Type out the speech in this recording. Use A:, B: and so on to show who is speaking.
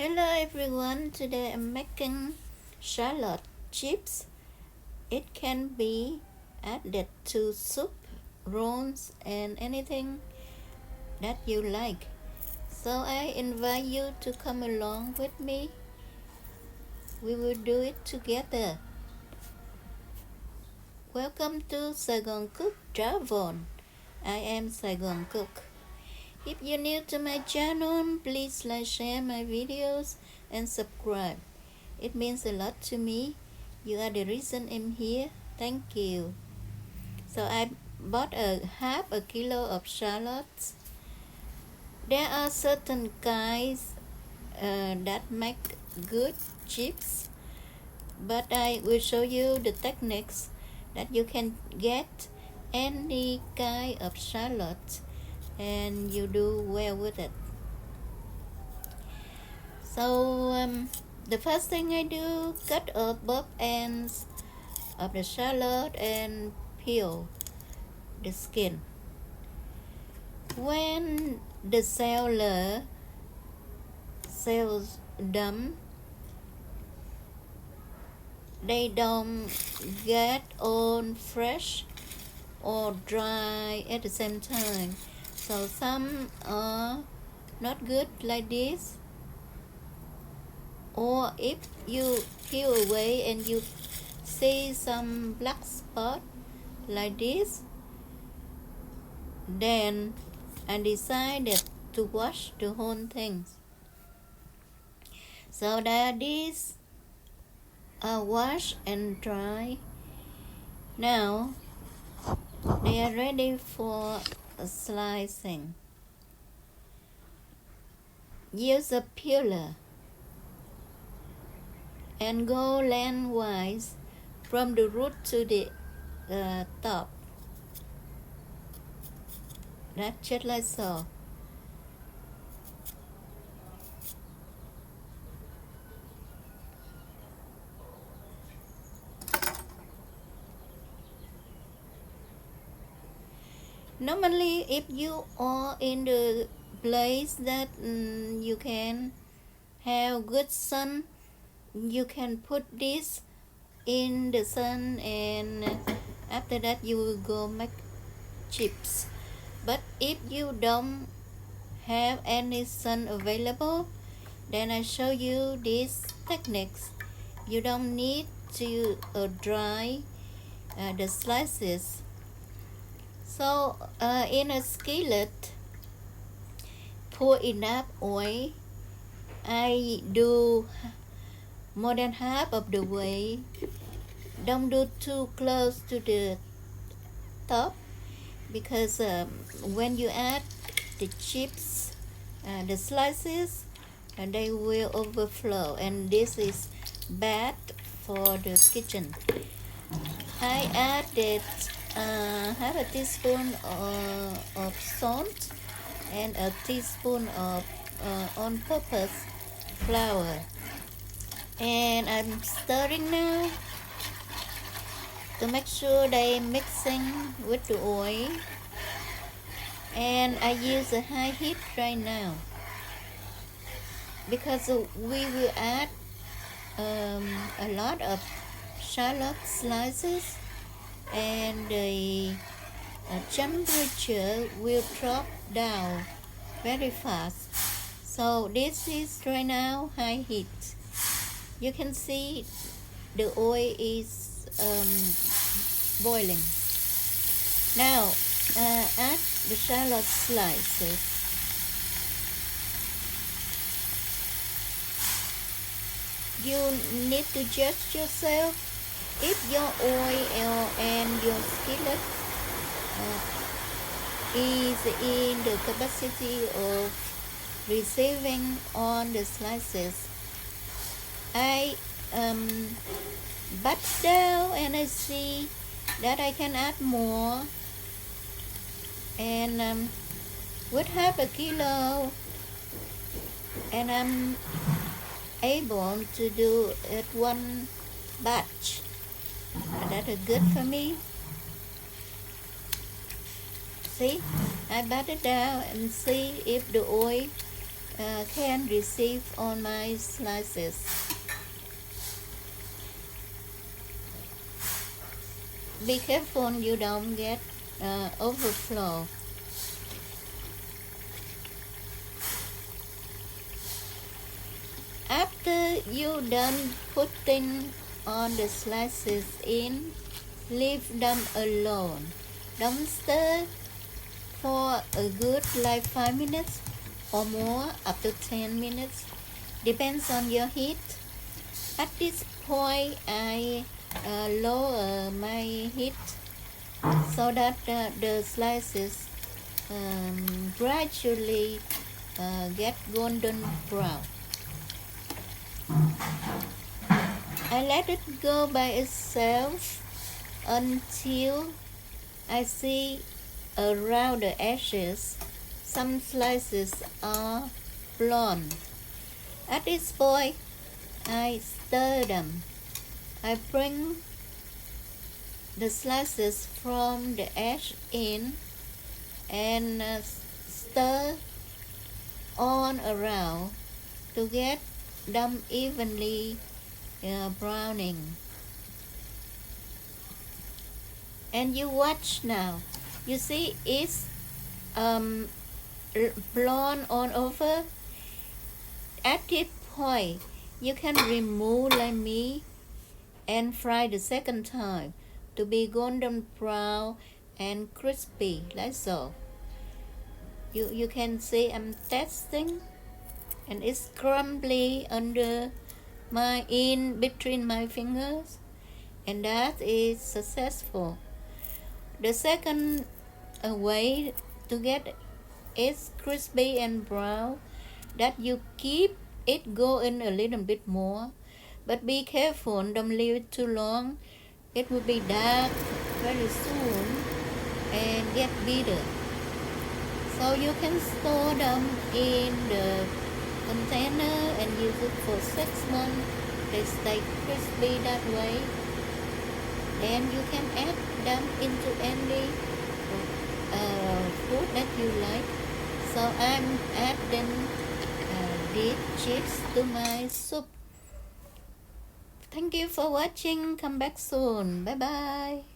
A: Hello everyone, today I'm making shallot chips. It can be added to soup, rolls and anything that you like. So I invite you to come along with me. We will do it together. Welcome to SaigoncookTravel. I am Saigoncook. If you're new to my channel, please like, share my videos and subscribe. It means a lot to me. You are the reason I'm here. Thank you. So I bought half a kilo of shallots. There are certain kinds that make good chips, but I will show you the techniques that you can get any kind of shallot and you do well with it. So the first thing I do, cut off both ends of the shallot and peel the skin. When the cells dump, they don't get all fresh or dry at the same time. So some are not good like this, or if you peel away and you see some black spot like this, then I decided to wash the whole thing. So that these are washed and dry. Now they are ready for slicing. Use a peeler and go lengthwise from the root to the top. That's just like so. Normally, if you are in the place that you can have good sun, you can put this in the sun, and after that you will go make chips. But if you don't have any sun available, then I show you these techniques. You don't need to dry the slices. So in a skillet, pour enough oil. I do more than half of the way. Don't do too close to the top, because when you add the chips, the slices, they will overflow, and this is bad for the kitchen. I added half a teaspoon of salt and a teaspoon of on-purpose flour, and I'm stirring now to make sure they mixing with the oil. And I use a high heat right now because we will add a lot of shallot slices, and the temperature will drop down very fast. So this is right now high heat. You can see the oil is boiling. Now add the shallot slices. You need to judge yourself if your oil and your skillet is in the capacity of receiving all the slices. I back down and I see that I can add more, and with half a kilo, and I'm able to do it one batch. That is good for me. See, I bat it down and see if the oil can receive on my slices. Be careful you don't get overflow. After you done putting on the slices in, leave them alone. Don't stir for a good like 5 minutes or more, up to 10 minutes. Depends on your heat. At this point, I lower my heat so that the slices gradually get golden brown. I let it go by itself until I see around the edges some slices are blonde. At this point, I stir them. I bring the slices from the edge in and stir on around to get them evenly browning. And you watch now. You see it's blonde on over. At this point, you can remove like me and fry the second time to be golden brown and crispy, like so. You can see I'm testing, and it's crumbly under in between my fingers, and that is successful. The second way to get it crispy and brown, that you keep it going a little bit more, but be careful, don't leave it too long. It will be dark very soon and get bitter. So you can store them in the container and use it for 6 months. They stay crispy that way. Then you can add them into any food that you like. So I'm adding these chips to my soup. Thank you for watching. Come back soon. Bye bye.